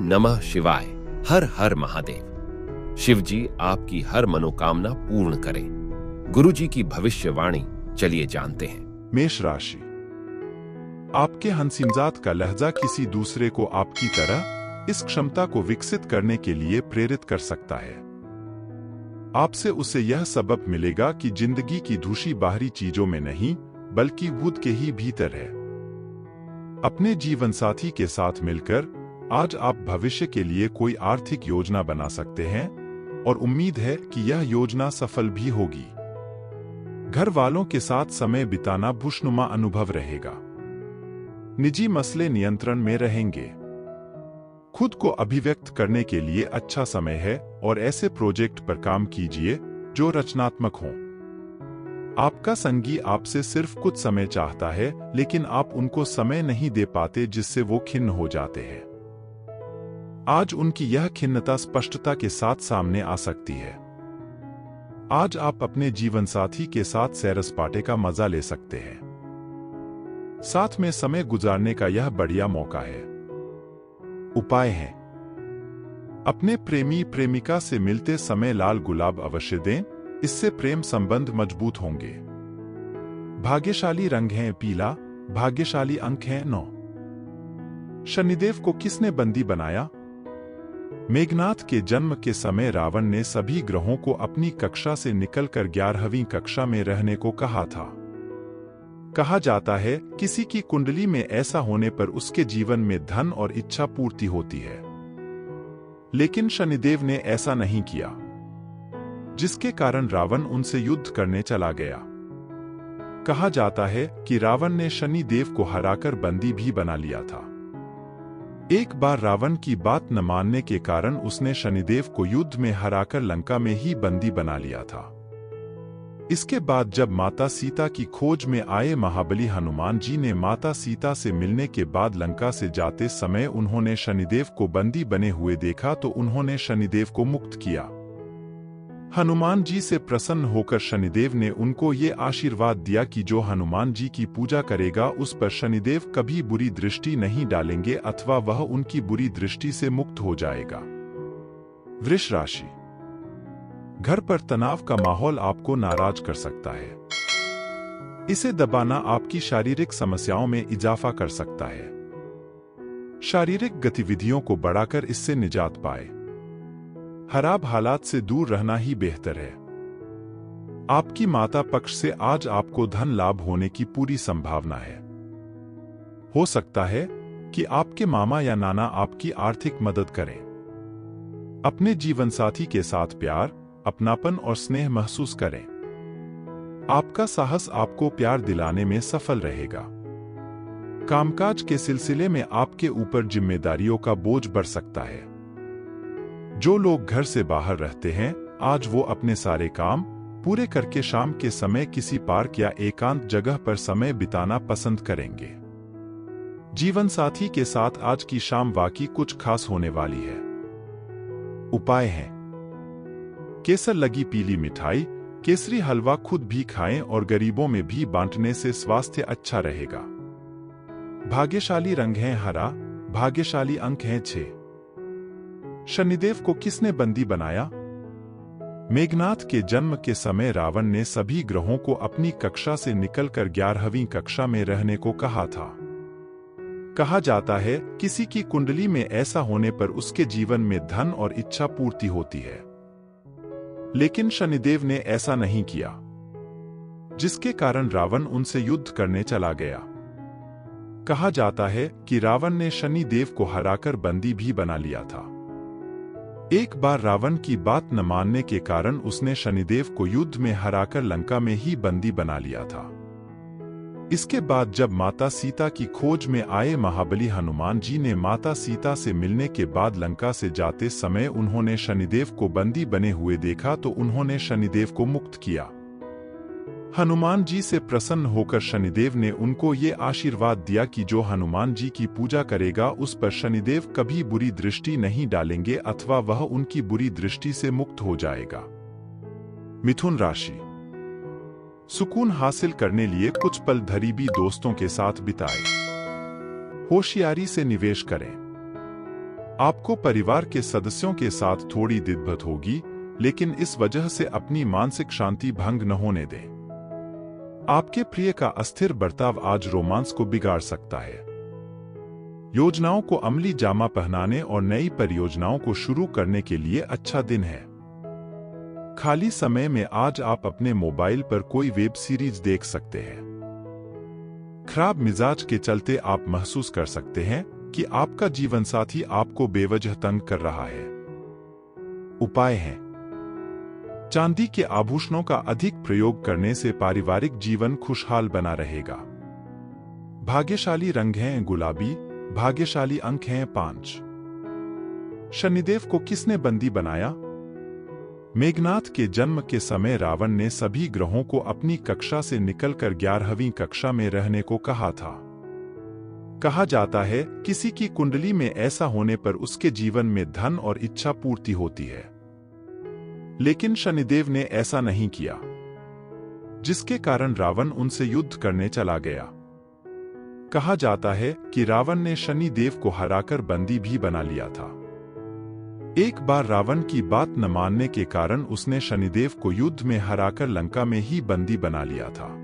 नमः शिवाय। हर हर महादेव। शिव जी आपकी हर मनोकामना पूर्ण करें। गुरु जी की भविष्यवाणी चलिए जानते हैं। मेष राशि। आपके हंसीमजात का लहजा किसी दूसरे को आपकी तरह इस क्षमता को विकसित करने के लिए प्रेरित कर सकता है। आपसे उसे यह सबक मिलेगा कि जिंदगी की धूशी बाहरी चीजों में नहीं बल्कि खुद के ही भीतर है। अपने जीवनसाथी के साथ मिलकर आज आप भविष्य के लिए कोई आर्थिक योजना बना सकते हैं और उम्मीद है कि यह योजना सफल भी होगी। घर वालों के साथ समय बिताना खुशनुमा अनुभव रहेगा। निजी मसले नियंत्रण में रहेंगे। खुद को अभिव्यक्त करने के लिए अच्छा समय है और ऐसे प्रोजेक्ट पर काम कीजिए जो रचनात्मक हों। आपका संगी आपसे सिर्फ कुछ समय चाहता है, लेकिन आप उनको समय नहीं दे पाते, जिससे वो खिन्न हो जाते हैं। आज उनकी यह खिन्नता स्पष्टता के साथ सामने आ सकती है। आज आप अपने जीवनसाथी के साथ सैर सपाटे का मजा ले सकते हैं। साथ में समय गुजारने का यह बढ़िया मौका है। उपाय है, अपने प्रेमी प्रेमिका से मिलते समय लाल गुलाब अवश्य दें, इससे प्रेम संबंध मजबूत होंगे। भाग्यशाली रंग है पीला, भाग्यशाली अंक है 9। शनिदेव को किसने बंदी बनाया? मेघनाथ के जन्म के समय रावण ने सभी ग्रहों को अपनी कक्षा से निकलकर 11वीं कक्षा में रहने को कहा था। कहा जाता है किसी की कुंडली में ऐसा होने पर उसके जीवन में धन और इच्छा पूर्ति होती है, लेकिन शनिदेव ने ऐसा नहीं किया, जिसके कारण रावण उनसे युद्ध करने चला गया। कहा जाता है कि रावण ने शनि देव को हराकर बंदी भी बना लिया था। एक बार रावण की बात न मानने के कारण उसने शनिदेव को युद्ध में हराकर लंका में ही बंदी बना लिया था। इसके बाद जब माता सीता की खोज में आए महाबली हनुमान जी ने माता सीता से मिलने के बाद लंका से जाते समय उन्होंने शनिदेव को बंदी बने हुए देखा तो उन्होंने शनिदेव को मुक्त किया। हनुमान जी से प्रसन्न होकर शनिदेव ने उनको ये आशीर्वाद दिया कि जो हनुमान जी की पूजा करेगा उस पर शनिदेव कभी बुरी दृष्टि नहीं डालेंगे अथवा वह उनकी बुरी दृष्टि से मुक्त हो जाएगा। वृष राशि। घर पर तनाव का माहौल आपको नाराज कर सकता है। इसे दबाना आपकी शारीरिक समस्याओं में इजाफा कर सकता है। शारीरिक गतिविधियों को बढ़ाकर इससे निजात पाए। खराब हालात से दूर रहना ही बेहतर है। आपकी माता पक्ष से आज आपको धन लाभ होने की पूरी संभावना है। हो सकता है कि आपके मामा या नाना आपकी आर्थिक मदद करें। अपने जीवनसाथी के साथ प्यार, अपनापन और स्नेह महसूस करें। आपका साहस आपको प्यार दिलाने में सफल रहेगा। कामकाज के सिलसिले में आपके ऊपर जिम्मेदारियों का बोझ बढ़ सकता है। जो लोग घर से बाहर रहते हैं, आज वो अपने सारे काम पूरे करके शाम के समय किसी पार्क या एकांत जगह पर समय बिताना पसंद करेंगे। जीवन साथी के साथ आज की शाम वाकई कुछ खास होने वाली है। उपाय है, केसर लगी पीली मिठाई, केसरी हलवा खुद भी खाएं और गरीबों में भी बांटने से स्वास्थ्य अच्छा रहेगा। भाग्यशाली रंग है हरा, भाग्यशाली अंक है 6। शनिदेव को किसने बंदी बनाया? मेघनाथ के जन्म के समय रावण ने सभी ग्रहों को अपनी कक्षा से निकलकर 11वीं कक्षा में रहने को कहा था। कहा जाता है किसी की कुंडली में ऐसा होने पर उसके जीवन में धन और इच्छा पूर्ति होती है, लेकिन शनिदेव ने ऐसा नहीं किया, जिसके कारण रावण उनसे युद्ध करने चला गया। कहा जाता है कि रावण ने शनि देव को हराकर बंदी भी बना लिया था। एक बार रावण की बात न मानने के कारण उसने शनिदेव को युद्ध में हराकर लंका में ही बंदी बना लिया था। इसके बाद जब माता सीता की खोज में आए महाबली हनुमान जी ने माता सीता से मिलने के बाद लंका से जाते समय उन्होंने शनिदेव को बंदी बने हुए देखा तो उन्होंने शनिदेव को मुक्त किया। हनुमान जी से प्रसन्न होकर शनिदेव ने उनको ये आशीर्वाद दिया कि जो हनुमान जी की पूजा करेगा उस पर शनिदेव कभी बुरी दृष्टि नहीं डालेंगे अथवा वह उनकी बुरी दृष्टि से मुक्त हो जाएगा। मिथुन राशि। सुकून हासिल करने लिए कुछ पल करीबी दोस्तों के साथ बिताएं। होशियारी से निवेश करें। आपको परिवार के सदस्यों के साथ थोड़ी दिक्कत होगी, लेकिन इस वजह से अपनी मानसिक शांति भंग न होने दें। आपके प्रिय का अस्थिर बर्ताव आज रोमांस को बिगाड़ सकता है। योजनाओं को अमली जामा पहनाने और नई परियोजनाओं को शुरू करने के लिए अच्छा दिन है। खाली समय में आज आप अपने मोबाइल पर कोई वेब सीरीज देख सकते हैं। खराब मिजाज के चलते आप महसूस कर सकते हैं कि आपका जीवनसाथी आपको बेवजह तंग कर रहा है। उपाय है, चांदी के आभूषणों का अधिक प्रयोग करने से पारिवारिक जीवन खुशहाल बना रहेगा। भाग्यशाली रंग हैं गुलाबी, भाग्यशाली अंक हैं 5। शनिदेव को किसने बंदी बनाया? मेघनाथ के जन्म के समय रावण ने सभी ग्रहों को अपनी कक्षा से निकलकर 11वीं कक्षा में रहने को कहा था। कहा जाता है किसी की कुंडली में ऐसा होने पर उसके जीवन में धन और इच्छा पूर्ति होती है, लेकिन शनिदेव ने ऐसा नहीं किया, जिसके कारण रावण उनसे युद्ध करने चला गया। कहा जाता है कि रावण ने शनिदेव को हराकर बंदी भी बना लिया था। एक बार रावण की बात न मानने के कारण उसने शनिदेव को युद्ध में हराकर लंका में ही बंदी बना लिया था।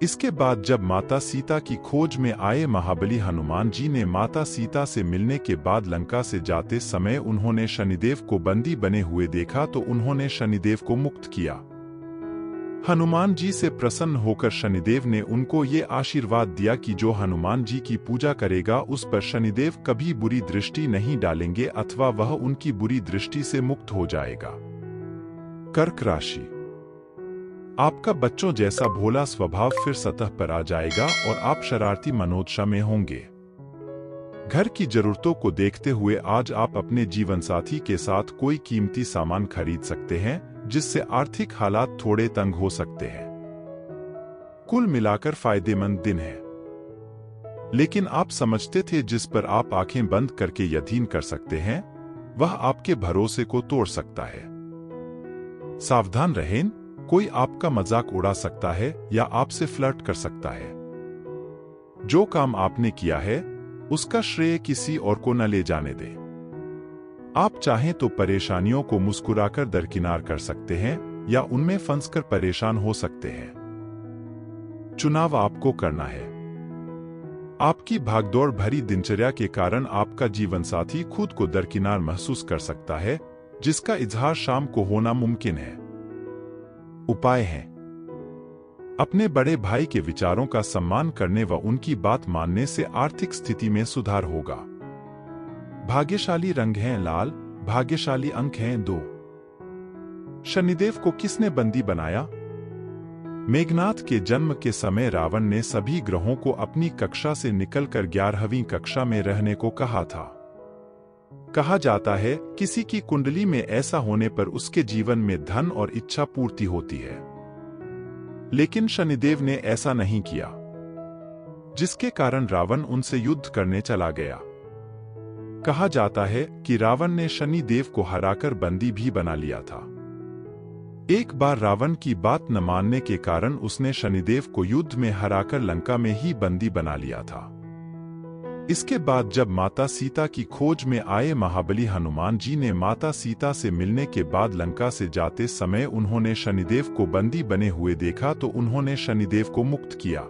इसके बाद जब माता सीता की खोज में आए महाबली हनुमान जी ने माता सीता से मिलने के बाद लंका से जाते समय उन्होंने शनिदेव को बंदी बने हुए देखा तो उन्होंने शनिदेव को मुक्त किया। हनुमान जी से प्रसन्न होकर शनिदेव ने उनको ये आशीर्वाद दिया कि जो हनुमान जी की पूजा करेगा उस पर शनिदेव कभी बुरी दृष्टि नहीं डालेंगे अथवा वह उनकी बुरी दृष्टि से मुक्त हो जाएगा। कर्क राशि, आपका बच्चों जैसा भोला स्वभाव फिर सतह पर आ जाएगा और आप शरारती मनोदशा में होंगे। घर की जरूरतों को देखते हुए आज आप अपने जीवनसाथी के साथ कोई कीमती सामान खरीद सकते हैं, जिससे आर्थिक हालात थोड़े तंग हो सकते हैं। कुल मिलाकर फायदेमंद दिन है, लेकिन आप समझते थे जिस पर आप आंखें बंद करके यकीन कर सकते हैं, वह आपके भरोसे को तोड़ सकता है। सावधान रहें, कोई आपका मजाक उड़ा सकता है या आपसे फ्लर्ट कर सकता है। जो काम आपने किया है उसका श्रेय किसी और को न ले जाने दें। आप चाहें तो परेशानियों को मुस्कुराकर दरकिनार कर सकते हैं या उनमें फंसकर परेशान हो सकते हैं। चुनाव आपको करना है। आपकी भागदौड़ भरी दिनचर्या के कारण आपका जीवनसाथी खुद को दरकिनार महसूस कर सकता है, जिसका इजहार शाम को होना मुमकिन है। उपाय है, अपने बड़े भाई के विचारों का सम्मान करने व उनकी बात मानने से आर्थिक स्थिति में सुधार होगा। भाग्यशाली रंग हैं लाल, भाग्यशाली अंक हैं 2। शनिदेव को किसने बंदी बनाया? मेघनाथ के जन्म के समय रावण ने सभी ग्रहों को अपनी कक्षा से निकलकर 11वीं कक्षा में रहने को कहा था। कहा जाता है किसी की कुंडली में ऐसा होने पर उसके जीवन में धन और इच्छा पूर्ति होती है, लेकिन शनिदेव ने ऐसा नहीं किया, जिसके कारण रावण उनसे युद्ध करने चला गया। कहा जाता है कि रावण ने शनिदेव को हराकर बंदी भी बना लिया था। एक बार रावण की बात न मानने के कारण उसने शनिदेव को युद्ध में हराकर लंका में ही बंदी बना लिया था। इसके बाद जब माता सीता की खोज में आए महाबली हनुमान जी ने माता सीता से मिलने के बाद लंका से जाते समय उन्होंने शनिदेव को बंदी बने हुए देखा तो उन्होंने शनिदेव को मुक्त किया।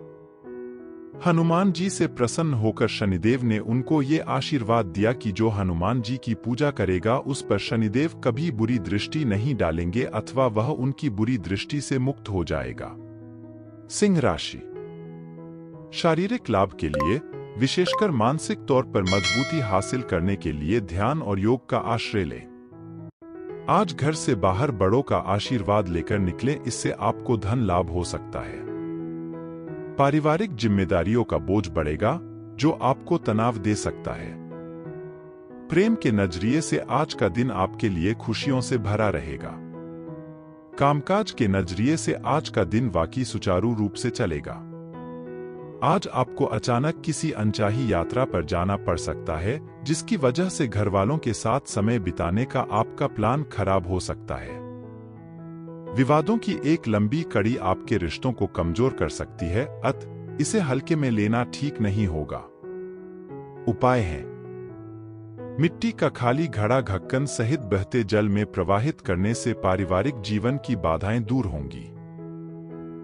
हनुमान जी से प्रसन्न होकर शनिदेव ने उनको ये आशीर्वाद दिया कि जो हनुमान जी की पूजा करेगा उस पर शनिदेव कभी बुरी दृष्टि नहीं डालेंगे अथवा वह उनकी बुरी दृष्टि से मुक्त हो जाएगा। सिंह राशि, शारीरिक लाभ के लिए, विशेषकर मानसिक तौर पर मजबूती हासिल करने के लिए ध्यान और योग का आश्रय लें। आज घर से बाहर बड़ों का आशीर्वाद लेकर निकलें, इससे आपको धन लाभ हो सकता है। पारिवारिक जिम्मेदारियों का बोझ बढ़ेगा जो आपको तनाव दे सकता है। प्रेम के नजरिए से आज का दिन आपके लिए खुशियों से भरा रहेगा। कामकाज के नजरिए से आज का दिन वाकई सुचारू रूप से चलेगा। आज आपको अचानक किसी अनचाही यात्रा पर जाना पड़ सकता है, जिसकी वजह से घर वालों के साथ समय बिताने का आपका प्लान खराब हो सकता है। विवादों की एक लंबी कड़ी आपके रिश्तों को कमजोर कर सकती है, अतः इसे हल्के में लेना ठीक नहीं होगा। उपाय है, मिट्टी का खाली घड़ा ढक्कन सहित बहते जल में प्रवाहित करने से पारिवारिक जीवन की बाधाएं दूर होंगी।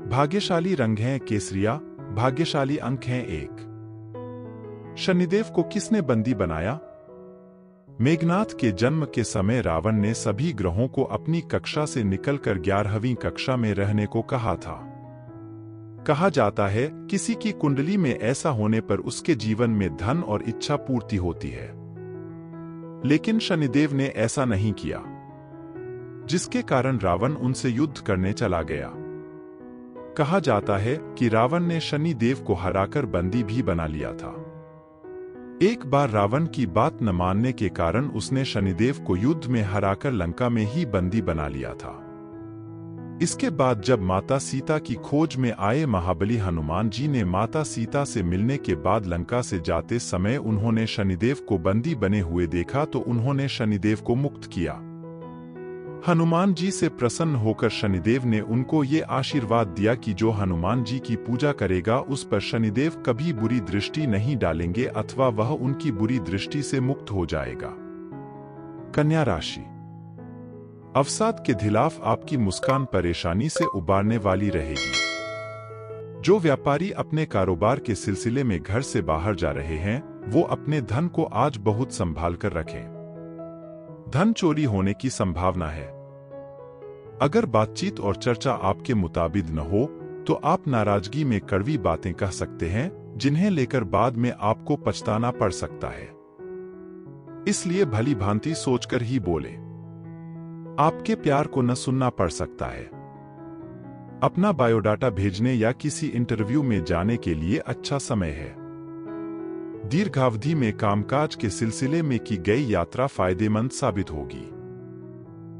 भाग्यशाली रंग हैं केसरिया, भाग्यशाली अंक हैं 1। शनिदेव को किसने बंदी बनाया? मेघनाथ के जन्म के समय रावण ने सभी ग्रहों को अपनी कक्षा से निकलकर 11वीं कक्षा में रहने को कहा था। कहा जाता है किसी की कुंडली में ऐसा होने पर उसके जीवन में धन और इच्छा पूर्ति होती है, लेकिन शनिदेव ने ऐसा नहीं किया, जिसके कारण रावण उनसे युद्ध करने चला गया। कहा जाता है कि रावण ने शनिदेव को हराकर बंदी भी बना लिया था। एक बार रावण की बात न मानने के कारण उसने शनिदेव को युद्ध में हराकर लंका में ही बंदी बना लिया था। इसके बाद जब माता सीता की खोज में आए महाबली हनुमान जी ने माता सीता से मिलने के बाद लंका से जाते समय उन्होंने शनिदेव को बंदी बने हुए देखा तो उन्होंने शनिदेव को मुक्त किया। हनुमान जी से प्रसन्न होकर शनिदेव ने उनको ये आशीर्वाद दिया कि जो हनुमान जी की पूजा करेगा उस पर शनिदेव कभी बुरी दृष्टि नहीं डालेंगे अथवा वह उनकी बुरी दृष्टि से मुक्त हो जाएगा। कन्या राशि। अवसाद के खिलाफ आपकी मुस्कान परेशानी से उबारने वाली रहेगी। जो व्यापारी अपने कारोबार के सिलसिले में घर से बाहर जा रहे हैं वो अपने धन को आज बहुत संभाल कर रखें। धन चोरी होने की संभावना है। अगर बातचीत और चर्चा आपके मुताबिक न हो तो आप नाराजगी में कड़वी बातें कह सकते हैं जिन्हें लेकर बाद में आपको पछताना पड़ सकता है। इसलिए भली भांति सोचकर ही बोले। आपके प्यार को न सुनना पड़ सकता है। अपना बायोडाटा भेजने या किसी इंटरव्यू में जाने के लिए अच्छा समय है। दीर्घावधि में कामकाज के सिलसिले में की गई यात्रा फायदेमंद साबित होगी।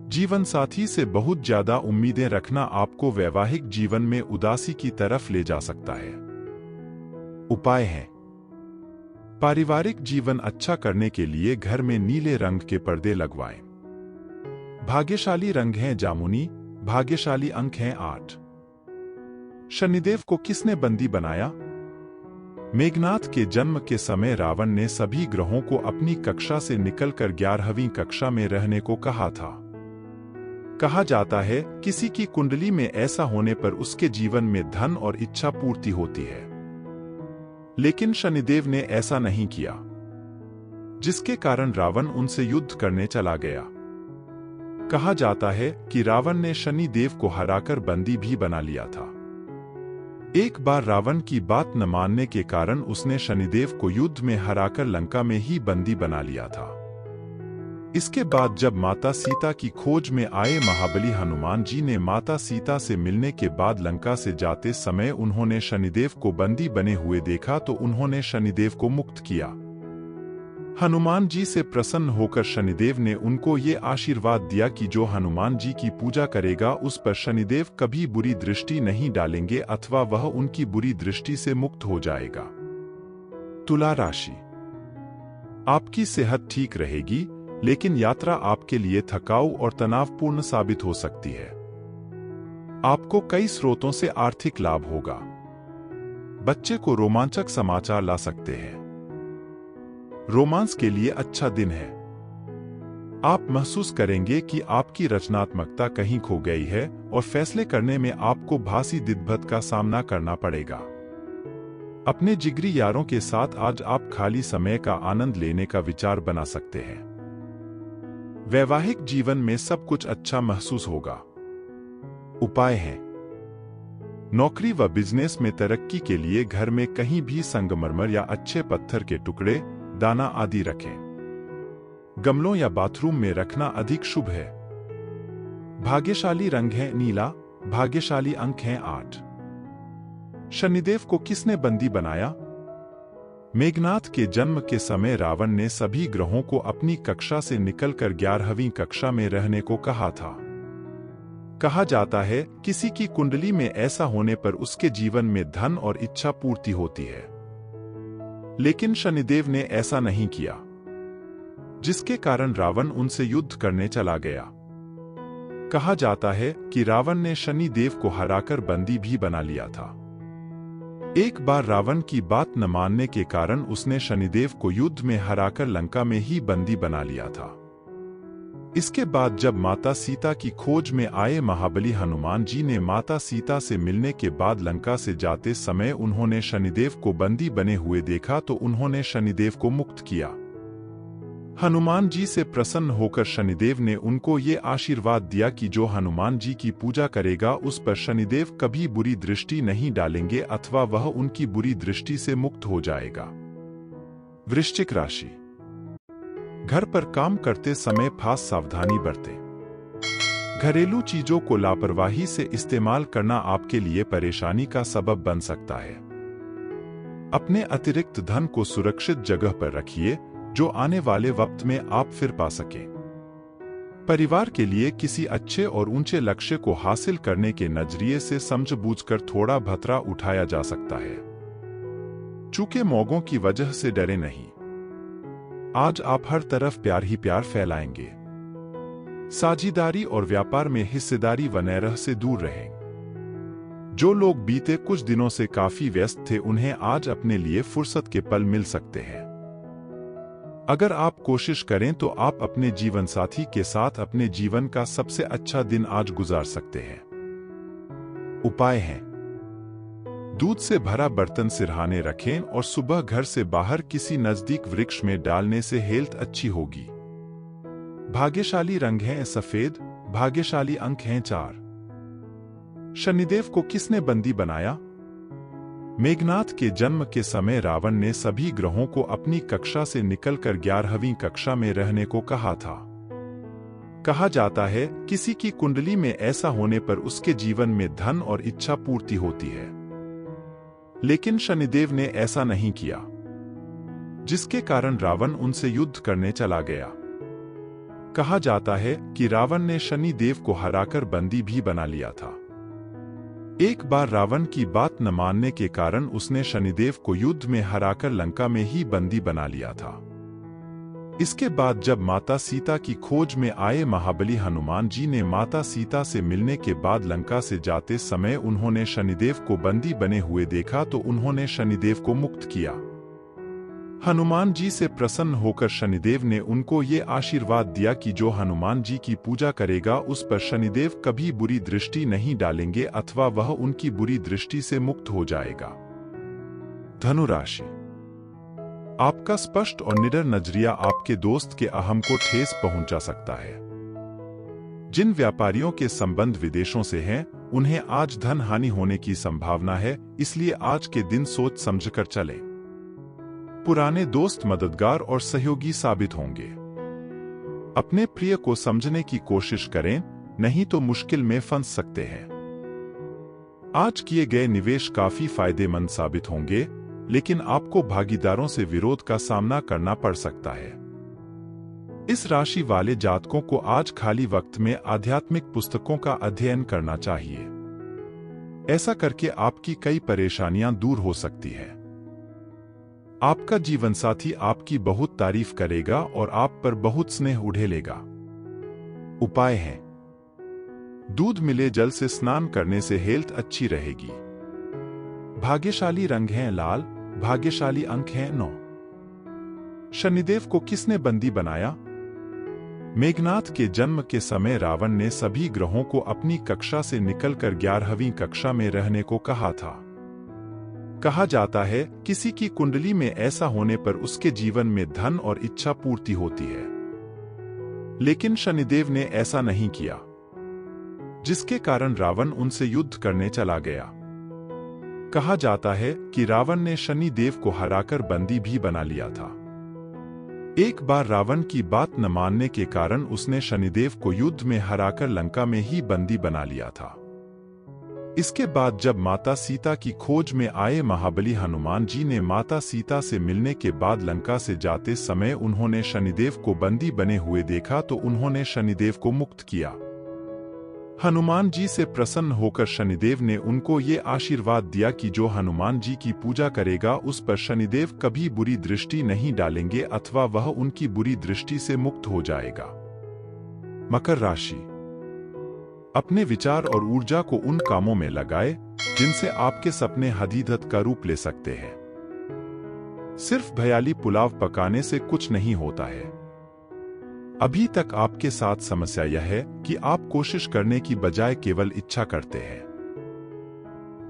जीवन साथी से बहुत ज्यादा उम्मीदें रखना आपको वैवाहिक जीवन में उदासी की तरफ ले जा सकता है। उपाय है। पारिवारिक जीवन अच्छा करने के लिए घर में नीले रंग के पर्दे लगवाएं। भाग्यशाली रंग हैं जामुनी, भाग्यशाली अंक हैं 8। शनिदेव को किसने बंदी बनाया? मेघनाथ के जन्म के समय रावण ने सभी ग्रहों को अपनी कक्षा से निकलकर 11वीं कक्षा में रहने को कहा था। कहा जाता है किसी की कुंडली में ऐसा होने पर उसके जीवन में धन और इच्छा पूर्ति होती है, लेकिन शनिदेव ने ऐसा नहीं किया, जिसके कारण रावण उनसे युद्ध करने चला गया। कहा जाता है कि रावण ने शनि देव को हराकर बंदी भी बना लिया था। एक बार रावण की बात न मानने के कारण उसने शनिदेव को युद्ध में हराकर लंका में ही बंदी बना लिया था। इसके बाद जब माता सीता की खोज में आए महाबली हनुमान जी ने माता सीता से मिलने के बाद लंका से जाते समय उन्होंने शनिदेव को बंदी बने हुए देखा तो उन्होंने शनिदेव को मुक्त किया। हनुमान जी से प्रसन्न होकर शनिदेव ने उनको ये आशीर्वाद दिया कि जो हनुमान जी की पूजा करेगा उस पर शनिदेव कभी बुरी दृष्टि नहीं डालेंगे अथवा वह उनकी बुरी दृष्टि से मुक्त हो जाएगा। तुला राशि। आपकी सेहत ठीक रहेगी, लेकिन यात्रा आपके लिए थकाऊ और तनावपूर्ण साबित हो सकती है। आपको कई स्रोतों से आर्थिक लाभ होगा। बच्चे को रोमांचक समाचार ला सकते हैं। रोमांस के लिए अच्छा दिन है। आप महसूस करेंगे कि आपकी रचनात्मकता कहीं खो गई है और फैसले करने में आपको भारी दिक्कत का सामना करना पड़ेगा। अपने जिगरी यारों के साथ आज आप खाली समय का आनंद लेने का विचार बना सकते हैं। वैवाहिक जीवन में सब कुछ अच्छा महसूस होगा। उपाय है। नौकरी व बिजनेस में तरक्की के लिए घर में कहीं भी संगमरमर या अच्छे पत्थर के टुकड़े, दाना आदि रखें। गमलों या बाथरूम में रखना अधिक शुभ है। भाग्यशाली रंग है नीला, भाग्यशाली अंक हैं 8। शनिदेव को किसने बंदी बनाया? मेघनाथ के जन्म के समय रावण ने सभी ग्रहों को अपनी कक्षा से निकलकर 11वीं कक्षा में रहने को कहा था। कहा जाता है किसी की कुंडली में ऐसा होने पर उसके जीवन में धन और इच्छा पूर्ति होती है, लेकिन शनिदेव ने ऐसा नहीं किया, जिसके कारण रावण उनसे युद्ध करने चला गया। कहा जाता है कि रावण ने शनि देव को हराकर बंदी भी बना लिया था। एक बार रावण की बात न मानने के कारण उसने शनिदेव को युद्ध में हराकर लंका में ही बंदी बना लिया था। इसके बाद जब माता सीता की खोज में आए महाबली हनुमान जी ने माता सीता से मिलने के बाद लंका से जाते समय उन्होंने शनिदेव को बंदी बने हुए देखा तो उन्होंने शनिदेव को मुक्त किया। हनुमान जी से प्रसन्न होकर शनिदेव ने उनको ये आशीर्वाद दिया कि जो हनुमान जी की पूजा करेगा उस पर शनिदेव कभी बुरी दृष्टि नहीं डालेंगे अथवा वह उनकी बुरी दृष्टि से मुक्त हो जाएगा। वृश्चिक राशि। घर पर काम करते समय खास सावधानी बरतें। घरेलू चीजों को लापरवाही से इस्तेमाल करना आपके लिए परेशानी का सबब बन सकता है। अपने अतिरिक्त धन को सुरक्षित जगह पर रखिए जो आने वाले वक्त में आप फिर पा सकें। परिवार के लिए किसी अच्छे और ऊंचे लक्ष्य को हासिल करने के नजरिए से समझबूझकर थोड़ा भतरा उठाया जा सकता है। चूंकि मौगों की वजह से डरे नहीं। आज आप हर तरफ प्यार ही प्यार फैलाएंगे। साझेदारी और व्यापार में हिस्सेदारी व नैरह से दूर रहें। जो लोग बीते कुछ दिनों से काफी व्यस्त थे उन्हें आज अपने लिए फुर्सत के पल मिल सकते हैं। अगर आप कोशिश करें तो आप अपने जीवन साथी के साथ अपने जीवन का सबसे अच्छा दिन आज गुजार सकते हैं। उपाय हैं: दूध से भरा बर्तन सिरहाने रखें और सुबह घर से बाहर किसी नजदीक वृक्ष में डालने से हेल्थ अच्छी होगी। भाग्यशाली रंग है सफेद, भाग्यशाली अंक हैं 4। शनिदेव को किसने बंदी बनाया? मेघनाथ के जन्म के समय रावण ने सभी ग्रहों को अपनी कक्षा से निकलकर 11वीं कक्षा में रहने को कहा था। कहा जाता है किसी की कुंडली में ऐसा होने पर उसके जीवन में धन और इच्छा पूर्ति होती है, लेकिन शनिदेव ने ऐसा नहीं किया, जिसके कारण रावण उनसे युद्ध करने चला गया। कहा जाता है कि रावण ने शनिदेव को हराकर बंदी भी बना लिया था। एक बार रावण की बात न मानने के कारण उसने शनिदेव को युद्ध में हराकर लंका में ही बंदी बना लिया था। इसके बाद जब माता सीता की खोज में आए महाबली हनुमान जी ने माता सीता से मिलने के बाद लंका से जाते समय उन्होंने शनिदेव को बंदी बने हुए देखा तो उन्होंने शनिदेव को मुक्त किया। हनुमान जी से प्रसन्न होकर शनिदेव ने उनको ये आशीर्वाद दिया कि जो हनुमान जी की पूजा करेगा उस पर शनिदेव कभी बुरी दृष्टि नहीं डालेंगे अथवा वह उनकी बुरी दृष्टि से मुक्त हो जाएगा। धनु राशि। आपका स्पष्ट और निडर नजरिया आपके दोस्त के अहम को ठेस पहुंचा सकता है। जिन व्यापारियों के संबंध विदेशों से हैं, उन्हें आज धन हानि होने की संभावना है, इसलिए आज के दिन सोच समझकर चलें। पुराने दोस्त मददगार और सहयोगी साबित होंगे। अपने प्रिय को समझने की कोशिश करें, नहीं तो मुश्किल में फंस सकते हैं। आज किए गए निवेश काफी फायदेमंद साबित होंगे, लेकिन आपको भागीदारों से विरोध का सामना करना पड़ सकता है। इस राशि वाले जातकों को आज खाली वक्त में आध्यात्मिक पुस्तकों का अध्ययन करना चाहिए। ऐसा करके आपकी कई परेशानियां दूर हो सकती है। आपका जीवनसाथी आपकी बहुत तारीफ करेगा और आप पर बहुत स्नेह उड़ेलेगा। उपाय है: दूध मिले जल से स्नान करने से हेल्थ अच्छी रहेगी। भाग्यशाली रंग है लाल, भाग्यशाली अंक है 9। शनिदेव को किसने बंदी बनाया? मेघनाथ के जन्म के समय रावण ने सभी ग्रहों को अपनी कक्षा से निकलकर 11वीं कक्षा में रहने को कहा था। कहा जाता है किसी की कुंडली में ऐसा होने पर उसके जीवन में धन और इच्छा पूर्ति होती है, लेकिन शनिदेव ने ऐसा नहीं किया, जिसके कारण रावण उनसे युद्ध करने चला गया। कहा जाता है कि रावण ने शनिदेव को हराकर बंदी भी बना लिया था। एक बार रावण की बात न मानने के कारण उसने शनिदेव को युद्ध में हराकर लंका में ही बंदी बना लिया था। इसके बाद जब माता सीता की खोज में आए महाबली हनुमान जी ने माता सीता से मिलने के बाद लंका से जाते समय उन्होंने शनिदेव को बंदी बने हुए देखा तो उन्होंने शनिदेव को मुक्त किया। हनुमान जी से प्रसन्न होकर शनिदेव ने उनको ये आशीर्वाद दिया कि जो हनुमान जी की पूजा करेगा उस पर शनिदेव कभी बुरी दृष्टि नहीं डालेंगे अथवा वह उनकी बुरी दृष्टि से मुक्त हो जाएगा। मकर राशि। अपने विचार और ऊर्जा को उन कामों में लगाए जिनसे आपके सपने हकीकत का रूप ले सकते हैं। सिर्फ भयाली पुलाव पकाने से कुछ नहीं होता है। अभी तक आपके साथ समस्या यह है कि आप कोशिश करने की बजाय केवल इच्छा करते हैं।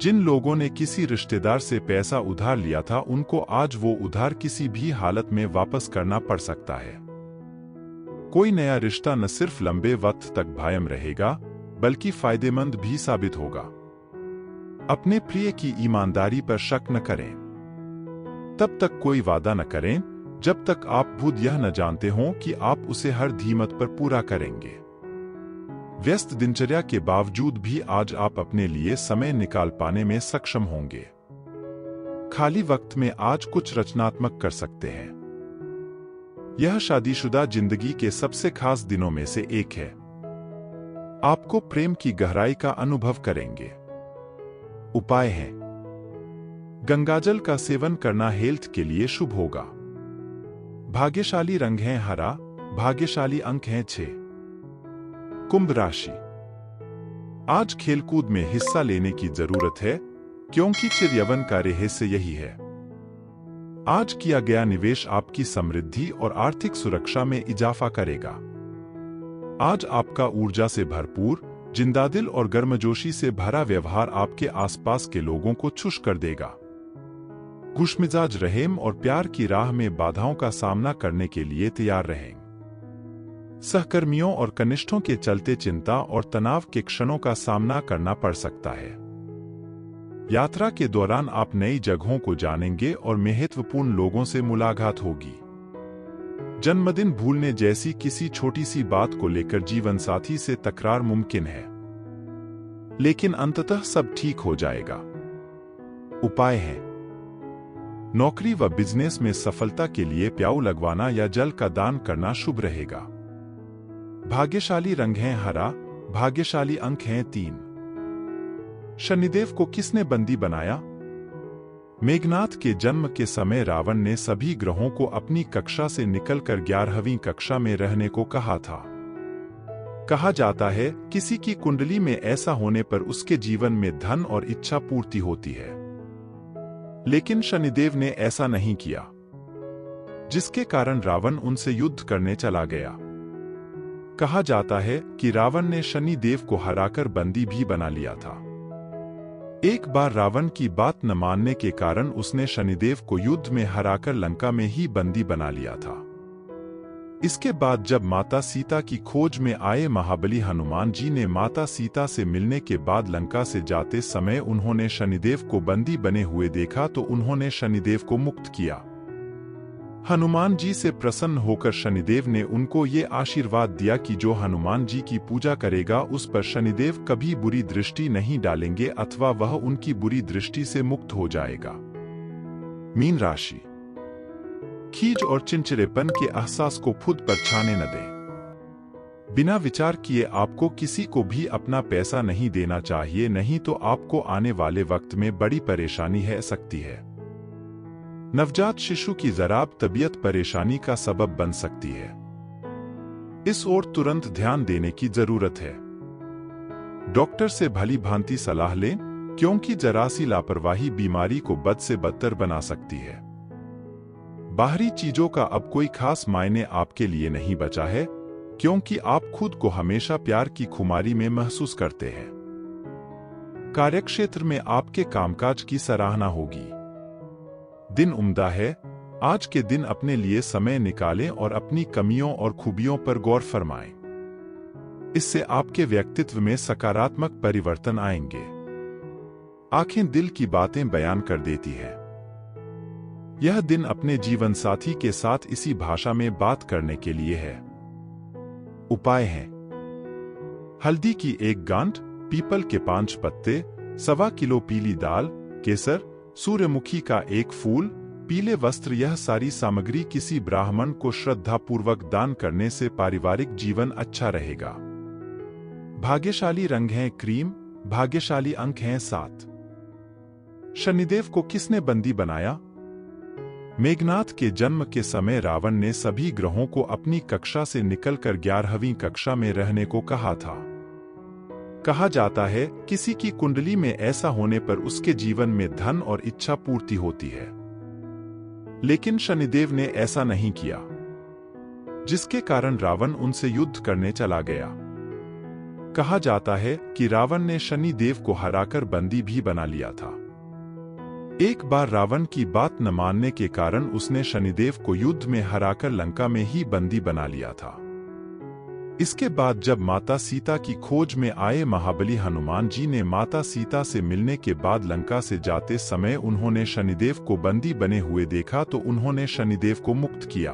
जिन लोगों ने किसी रिश्तेदार से पैसा उधार लिया था, उनको आज वो उधार किसी भी हालत में वापस करना पड़ सकता है। कोई नया रिश्ता न सिर्फ लंबे वक्त तक कायम रहेगा, बल्कि फायदेमंद भी साबित होगा। अपने प्रिय की ईमानदारी पर शक न करें। तब तक कोई वादा न करें जब तक आप खुद यह न जानते हों कि आप उसे हर कीमत पर पूरा करेंगे। व्यस्त दिनचर्या के बावजूद भी आज आप अपने लिए समय निकाल पाने में सक्षम होंगे। खाली वक्त में आज कुछ रचनात्मक कर सकते हैं। यह शादीशुदा जिंदगी के सबसे खास दिनों में से एक है। आपको प्रेम की गहराई का अनुभव करेंगे। उपाय है: गंगाजल का सेवन करना हेल्थ के लिए शुभ होगा। भाग्यशाली रंग है हरा, भाग्यशाली अंक हैं 6। कुंभ राशि। आज खेलकूद में हिस्सा लेने की जरूरत है, क्योंकि चिर यौवन का रहस्य यही है। आज किया गया निवेश आपकी समृद्धि और आर्थिक सुरक्षा में इजाफा करेगा। आज आपका ऊर्जा से भरपूर, जिंदादिल और गर्मजोशी से भरा व्यवहार आपके आसपास के लोगों को खुश कर देगा। खुशमिजाज रहें और प्यार की राह में बाधाओं का सामना करने के लिए तैयार रहें। सहकर्मियों और कनिष्ठों के चलते चिंता और तनाव के क्षणों का सामना करना पड़ सकता है। यात्रा के दौरान आप नई जगहों को जानेंगे और महत्वपूर्ण लोगों से मुलाकात होगी। जन्मदिन भूलने जैसी किसी छोटी सी बात को लेकर जीवनसाथी से तकरार मुमकिन है, लेकिन अंततः सब ठीक हो जाएगा। उपाय है: नौकरी व बिजनेस में सफलता के लिए प्याऊ लगवाना या जल का दान करना शुभ रहेगा। भाग्यशाली रंग है हरा, भाग्यशाली अंक हैं 3। शनिदेव को किसने बंदी बनाया? मेघनाथ के जन्म के समय रावण ने सभी ग्रहों को अपनी कक्षा से निकलकर 11वीं कक्षा में रहने को कहा था। कहा जाता है किसी की कुंडली में ऐसा होने पर उसके जीवन में धन और इच्छा पूर्ति होती है, लेकिन शनिदेव ने ऐसा नहीं किया, जिसके कारण रावण उनसे युद्ध करने चला गया। कहा जाता है कि रावण ने शनिदेव को हराकर बंदी भी बना लिया था। एक बार रावण की बात न मानने के कारण उसने शनिदेव को युद्ध में हराकर लंका में ही बंदी बना लिया था। इसके बाद जब माता सीता की खोज में आए महाबली हनुमान जी ने माता सीता से मिलने के बाद लंका से जाते समय उन्होंने शनिदेव को बंदी बने हुए देखा तो उन्होंने शनिदेव को मुक्त किया। हनुमान जी से प्रसन्न होकर शनिदेव ने उनको ये आशीर्वाद दिया कि जो हनुमान जी की पूजा करेगा उस पर शनिदेव कभी बुरी दृष्टि नहीं डालेंगे अथवा वह उनकी बुरी दृष्टि से मुक्त हो जाएगा। मीन राशि। खीज और चिड़चिड़ेपन के एहसास को खुद पर छाने न दें। बिना विचार किए आपको किसी को भी अपना पैसा नहीं देना चाहिए, नहीं तो आपको आने वाले वक्त में बड़ी परेशानी है सकती है। नवजात शिशु की जराब तबीयत परेशानी का सबब बन सकती है। इस ओर तुरंत ध्यान देने की जरूरत है। डॉक्टर से भली भांति सलाह लें, क्योंकि जरा सी लापरवाही बीमारी को बद से बदतर बना सकती है। बाहरी चीजों का अब कोई खास मायने आपके लिए नहीं बचा है, क्योंकि आप खुद को हमेशा प्यार की खुमारी में महसूस करते हैं। कार्यक्षेत्र में आपके कामकाज की सराहना होगी। दिन उम्दा है। आज के दिन अपने लिए समय निकालें और अपनी कमियों और खूबियों पर गौर फरमाएं। इससे आपके व्यक्तित्व में सकारात्मक परिवर्तन आएंगे। आंखें दिल की बातें बयान कर देती है। यह दिन अपने जीवन साथी के साथ इसी भाषा में बात करने के लिए है। उपाय है: हल्दी की 1 गांठ, पीपल के 5 पत्ते, 1.25 किलो पीली दाल, केसर, सूर्यमुखी का 1 फूल, पीले वस्त्र। यह सारी सामग्री किसी ब्राह्मण को श्रद्धापूर्वक दान करने से पारिवारिक जीवन अच्छा रहेगा। भाग्यशाली रंग है क्रीम, भाग्यशाली अंक हैं 7। शनिदेव को किसने बंदी बनाया? मेघनाथ के जन्म के समय रावण ने सभी ग्रहों को अपनी कक्षा से निकलकर 11वीं कक्षा में रहने को कहा था। कहा जाता है किसी की कुंडली में ऐसा होने पर उसके जीवन में धन और इच्छा पूर्ति होती है, लेकिन शनिदेव ने ऐसा नहीं किया, जिसके कारण रावण उनसे युद्ध करने चला गया। कहा जाता है कि रावण ने शनिदेव को हराकर बंदी भी बना लिया था। एक बार रावण की बात न मानने के कारण उसने शनिदेव को युद्ध में हराकर लंका में ही बंदी बना लिया था। इसके बाद जब माता सीता की खोज में आए महाबली हनुमान जी ने माता सीता से मिलने के बाद लंका से जाते समय उन्होंने शनिदेव को बंदी बने हुए देखा तो उन्होंने शनिदेव को मुक्त किया।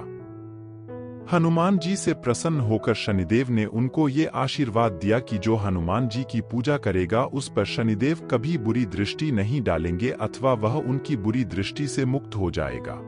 हनुमान जी से प्रसन्न होकर शनिदेव ने उनको ये आशीर्वाद दिया कि जो हनुमान जी की पूजा करेगा उस पर शनिदेव कभी बुरी दृष्टि नहीं डालेंगे अथवा वह उनकी बुरी दृष्टि से मुक्त हो जाएगा।